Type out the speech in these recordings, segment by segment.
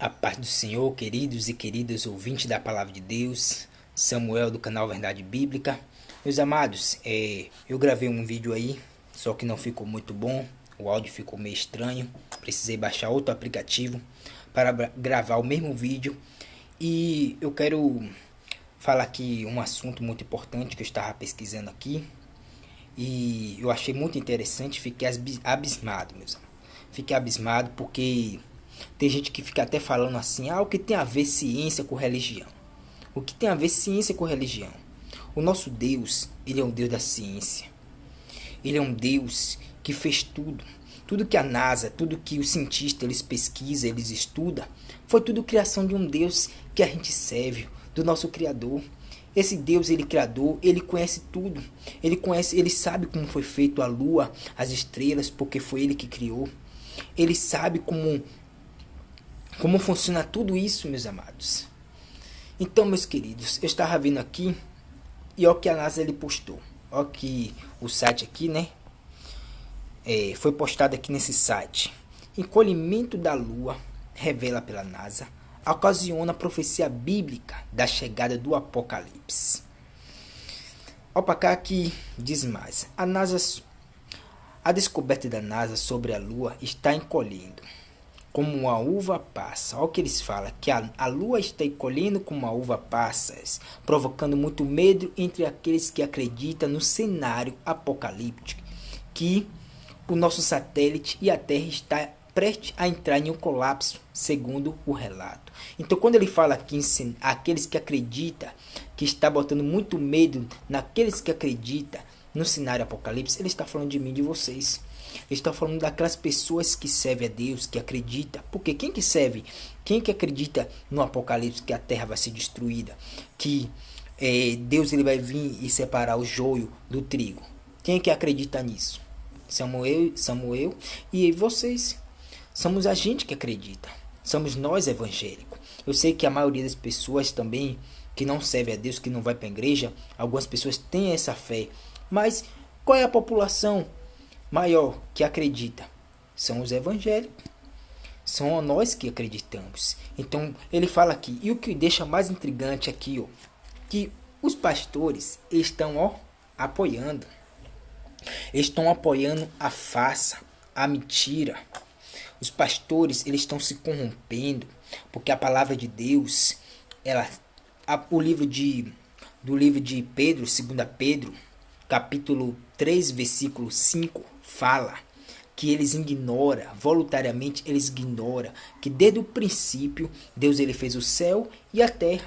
A paz do Senhor, queridos e queridas ouvintes da Palavra de Deus, Samuel do canal Verdade Bíblica. Meus amados, eu gravei um vídeo aí, só que não ficou muito bom, o áudio ficou meio estranho, precisei baixar outro aplicativo para gravar o mesmo vídeo. E eu quero falar aqui um assunto muito importante que eu estava pesquisando aqui, e eu achei muito interessante, fiquei abismado, meus amados. Fiquei abismado porque tem gente que fica até falando assim, o que tem a ver ciência com religião? O que tem a ver ciência com religião? O nosso Deus, ele é um Deus da ciência. Ele é um Deus que fez tudo. Tudo que a NASA, tudo que os cientistas, eles pesquisam, eles estudam, foi tudo criação de um Deus que a gente serve, do nosso Criador. Esse Deus, ele criador, ele conhece tudo. Ele sabe como foi feito a lua, as estrelas, porque foi ele que criou. Ele sabe como funciona tudo isso, meus amados. Então, meus queridos, eu estava vendo aqui e olha o que a NASA ele postou. Olha que o site aqui, né? Foi postado aqui nesse site. Encolhimento da Lua, revela pela NASA, ocasiona a profecia bíblica da chegada do Apocalipse. Olha para cá que diz mais. A descoberta da NASA sobre a Lua está encolhendo como uma uva passa. Olha o que eles falam, que a lua está encolhendo como uma uva passa, provocando muito medo entre aqueles que acreditam no cenário apocalíptico, que o nosso satélite e a Terra está prestes a entrar em um colapso, segundo o relato. Então, quando ele fala aqui em aqueles que acreditam, que está botando muito medo naqueles que acreditam no cenário apocalipse, ele está falando de mim e de vocês. Ele está falando daquelas pessoas que servem a Deus, que acreditam. Porque quem que serve? Quem que acredita no Apocalipse que a terra vai ser destruída? Que Deus ele vai vir e separar o joio do trigo? Quem que acredita nisso? Samuel e vocês. Somos a gente que acredita. Somos nós evangélicos. Eu sei que a maioria das pessoas também que não serve a Deus, que não vai para a igreja, algumas pessoas têm essa fé. Mas qual é a população maior que acredita? São os evangélicos. São nós que acreditamos. Então ele fala aqui, e o que deixa mais intrigante aqui, que os pastores estão apoiando. Estão apoiando a farsa, a mentira. Os pastores eles estão se corrompendo, porque a palavra de Deus, do livro de Pedro, 2 Pedro, capítulo 3, versículo 5, fala que eles ignoram, voluntariamente eles ignoram, que desde o princípio Deus ele fez o céu e a terra,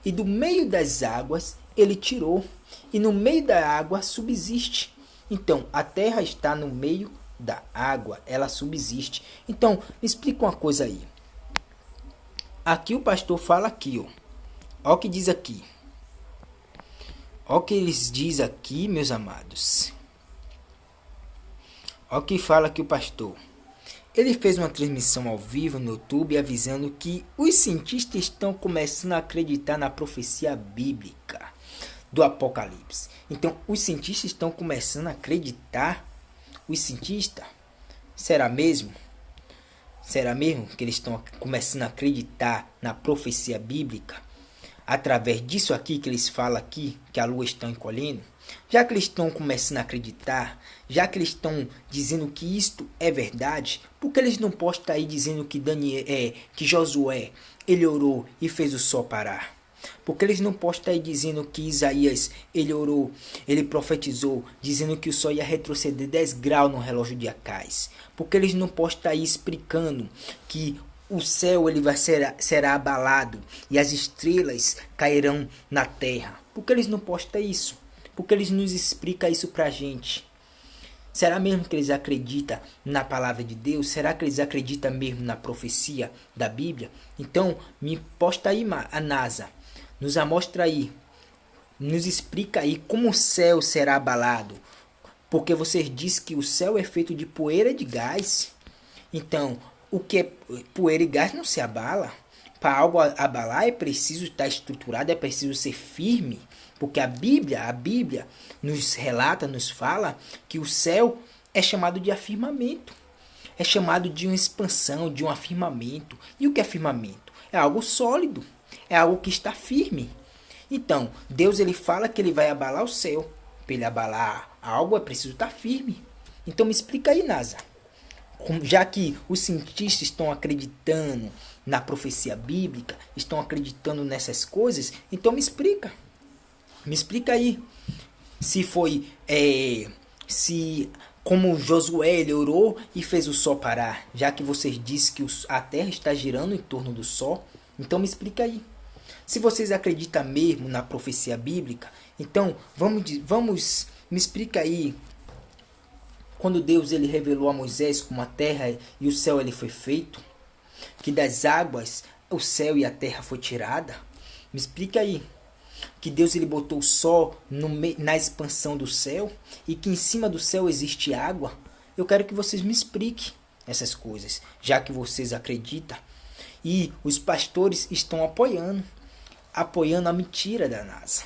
e do meio das águas ele tirou, e no meio da água subsiste. Então a terra está no meio da água, ela subsiste. Então me explica uma coisa aí. Aqui o pastor fala aqui, ó o que diz aqui. Olha o que eles dizem aqui, meus amados. Olha o que fala aqui o pastor. Ele fez uma transmissão ao vivo no YouTube avisando que os cientistas estão começando a acreditar na profecia bíblica do Apocalipse. Então, os cientistas estão começando a acreditar. Os cientistas? Será mesmo? Será mesmo que eles estão começando a acreditar na profecia bíblica? Através disso aqui que eles falam aqui, que a lua está encolhendo, já que eles estão começando a acreditar, já que eles estão dizendo que isto é verdade, por que eles não podem estar aí dizendo que que Josué, ele orou e fez o sol parar? Porque eles não podem estar aí dizendo que Isaías, ele orou, ele profetizou, dizendo que o sol ia retroceder 10 graus no relógio de Acais? Porque eles não podem estar aí explicando que o céu será abalado e as estrelas cairão na terra? Porque eles não postam isso? Porque eles nos explicam isso pra gente? Será mesmo que eles acreditam na palavra de Deus? Será que eles acreditam mesmo na profecia da Bíblia? Então, me posta aí a NASA. Nos amostra aí. Nos explica aí como o céu será abalado. Porque vocês dizem que o céu é feito de poeira e de gás. Então, o que é poeira e gás não se abala. Para algo abalar é preciso estar estruturado, é preciso ser firme. Porque a Bíblia nos relata, nos fala que o céu é chamado de afirmamento. é chamado de uma expansão, de um afirmamento. E o que é firmamento? É algo sólido, é algo que está firme. Então, Deus ele fala que ele vai abalar o céu. Para ele abalar algo é preciso estar firme. Então me explica aí, NASA. Já que os cientistas estão acreditando na profecia bíblica, estão acreditando nessas coisas, então me explica. Me explica aí. Se foi, se como Josué ele orou e fez o sol parar, já que vocês disseram que a terra está girando em torno do sol, então me explica aí. Se vocês acreditam mesmo na profecia bíblica, então vamos me explica aí. Quando Deus ele revelou a Moisés como a terra e o céu ele foi feito, que das águas o céu e a terra foi tirada, me explica aí. Que Deus ele botou o sol na expansão do céu e que em cima do céu existe água. Eu quero que vocês me expliquem essas coisas, já que vocês acreditam. E os pastores estão apoiando a mentira da NASA.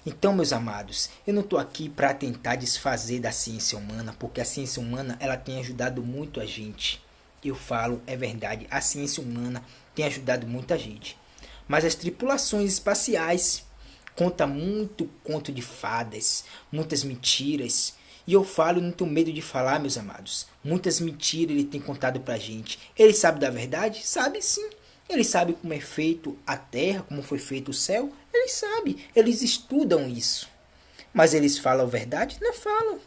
Então, meus amados, eu não estou aqui para tentar desfazer da ciência humana, porque a ciência humana ela tem ajudado muito a gente. Eu falo, é verdade, a ciência humana tem ajudado muita gente. Mas as tripulações espaciais contam muito conto de fadas, muitas mentiras. E eu falo, não tenho medo de falar, meus amados. Muitas mentiras ele tem contado pra gente. Ele sabe da verdade? Sabe sim. Ele sabe como é feito a terra, como foi feito o céu. Ele sabe. Eles estudam isso. Mas eles falam a verdade? Não falam.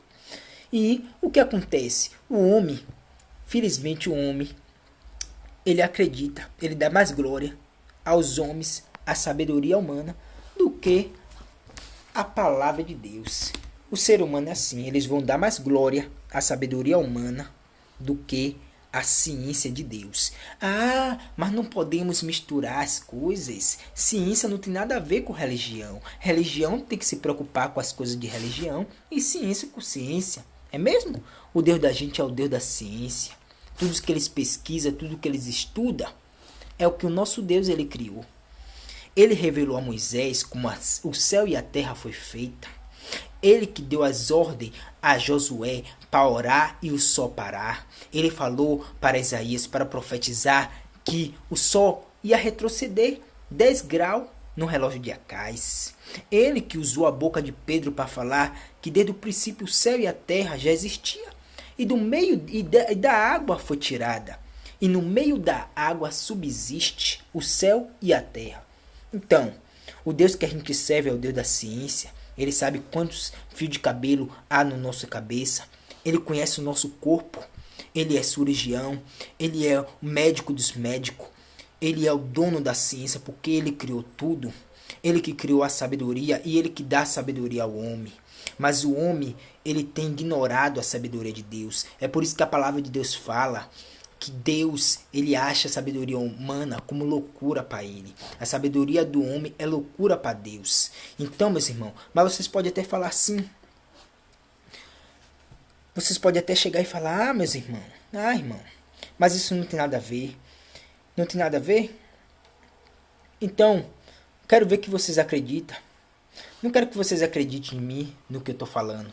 E o que acontece? O homem, felizmente o homem, ele acredita, ele dá mais glória aos homens, à sabedoria humana, do que a palavra de Deus. O ser humano é assim, eles vão dar mais glória à sabedoria humana do que à ciência de Deus. Ah, mas não podemos misturar as coisas. Ciência não tem nada a ver com religião. Religião tem que se preocupar com as coisas de religião e ciência com ciência. É mesmo? O Deus da gente é o Deus da ciência. Tudo que eles pesquisam, tudo que eles estudam, é o que o nosso Deus ele criou. Ele revelou a Moisés como o céu e a terra foi feita. Ele que deu as ordens a Josué para orar e o sol parar. Ele falou para Isaías para profetizar que o sol ia retroceder 10 graus no relógio de Acais. Ele que usou a boca de Pedro para falar que desde o princípio o céu e a terra já existia. E do meio da água foi tirada. E no meio da água subsiste o céu e a terra. Então, o Deus que a gente serve é o Deus da ciência. Ele sabe quantos fios de cabelo há na nossa cabeça. Ele conhece o nosso corpo. Ele é cirurgião. Ele é o médico dos médicos. Ele é o dono da ciência porque ele criou tudo. Ele que criou a sabedoria e ele que dá sabedoria ao homem. Mas o homem, ele tem ignorado a sabedoria de Deus. É por isso que a palavra de Deus fala que Deus, ele acha a sabedoria humana como loucura para ele. A sabedoria do homem é loucura para Deus. Então, meus irmãos, mas vocês podem até falar assim. Vocês podem até chegar e falar, ah, meus irmãos, irmão, mas isso não tem nada a ver. Não tem nada a ver? Então, quero ver que vocês acreditam. Não quero que vocês acreditem em mim, no que eu estou falando.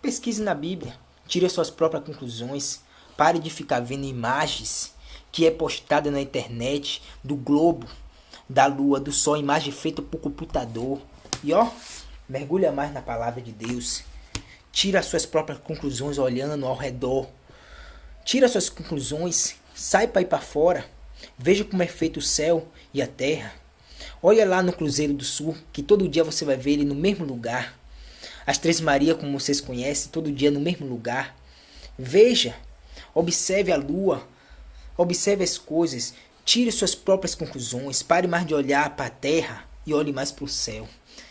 Pesquise na Bíblia, tire as suas próprias conclusões. Pare de ficar vendo imagens que é postada na internet do globo, da lua, do sol, imagem feita por computador. E mergulha mais na palavra de Deus. Tira as suas próprias conclusões olhando ao redor. Tira as suas conclusões, sai para ir para fora. Veja como é feito o céu e a terra. Olha lá no Cruzeiro do Sul, que todo dia você vai ver ele no mesmo lugar. As Três Marias, como vocês conhecem, todo dia no mesmo lugar. Veja. Observe a lua, observe as coisas, tire suas próprias conclusões, pare mais de olhar para a terra e olhe mais para o céu.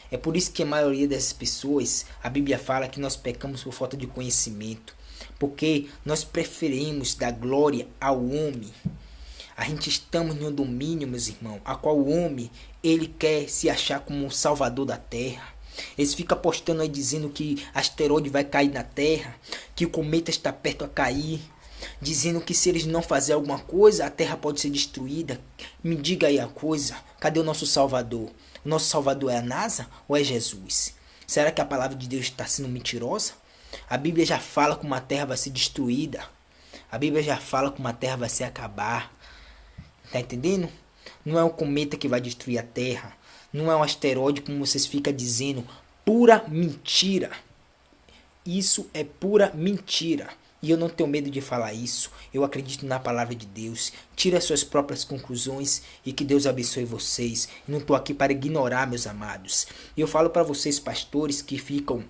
É por isso que a maioria dessas pessoas, a Bíblia fala que nós pecamos por falta de conhecimento, porque nós preferimos dar glória ao homem. A gente estamos em um domínio, meus irmãos, a qual o homem, ele quer se achar como o salvador da terra. Eles ficam postando aí dizendo que asteroide vai cair na terra, que o cometa está perto a cair. Dizendo que se eles não fazerem alguma coisa, a terra pode ser destruída. Me diga aí a coisa, cadê o nosso Salvador? O nosso Salvador é a NASA ou é Jesus? Será que a palavra de Deus está sendo mentirosa? A Bíblia já fala como a terra vai ser destruída. A Bíblia já fala como a terra vai se acabar. Tá entendendo? Não é um cometa que vai destruir a terra. Não é um asteroide como vocês ficam dizendo. Pura mentira. Isso é pura mentira. E eu não tenho medo de falar isso. Eu acredito na palavra de Deus. Tire as suas próprias conclusões e que Deus abençoe vocês. Não estou aqui para ignorar, meus amados. Eu falo para vocês, pastores, que ficam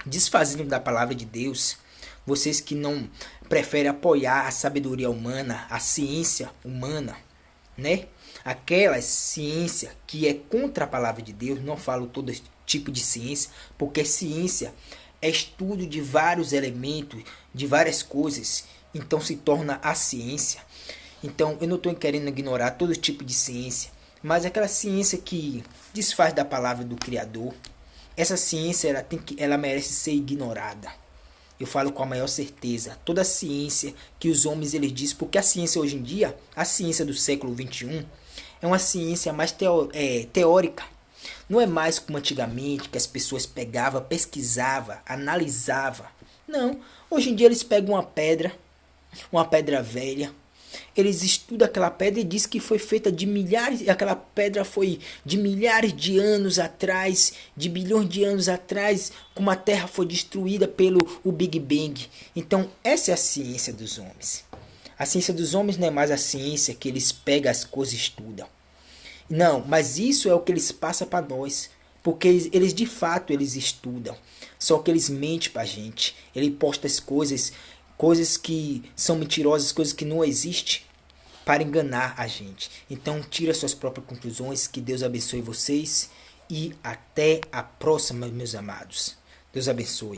desfazendo da palavra de Deus. Vocês que não preferem apoiar a sabedoria humana, a ciência humana, né? Aquela ciência que é contra a palavra de Deus. Não falo todo tipo de ciência, porque ciência é estudo de vários elementos, de várias coisas, então se torna a ciência. Então eu não estou querendo ignorar todo tipo de ciência, mas aquela ciência que desfaz da palavra do Criador, essa ciência ela merece ser ignorada. Eu falo com a maior certeza, toda a ciência que os homens eles dizem, porque a ciência hoje em dia, a ciência do século XXI, é uma ciência mais teórica. Não é mais como antigamente, que as pessoas pegavam, pesquisavam, analisavam. Não, hoje em dia eles pegam uma pedra velha, eles estudam aquela pedra e diz que foi feita de milhares, aquela pedra foi de milhares de anos atrás, de bilhões de anos atrás, como a Terra foi destruída pelo o Big Bang. Então essa é a ciência dos homens. A ciência dos homens não é mais a ciência que eles pegam as coisas e estudam. Não, mas isso é o que eles passam para nós. Porque eles de fato eles estudam. Só que eles mentem para a gente. Ele posta as coisas que são mentirosas, coisas que não existem, para enganar a gente. Então tira suas próprias conclusões. Que Deus abençoe vocês. E até a próxima, meus amados. Deus abençoe.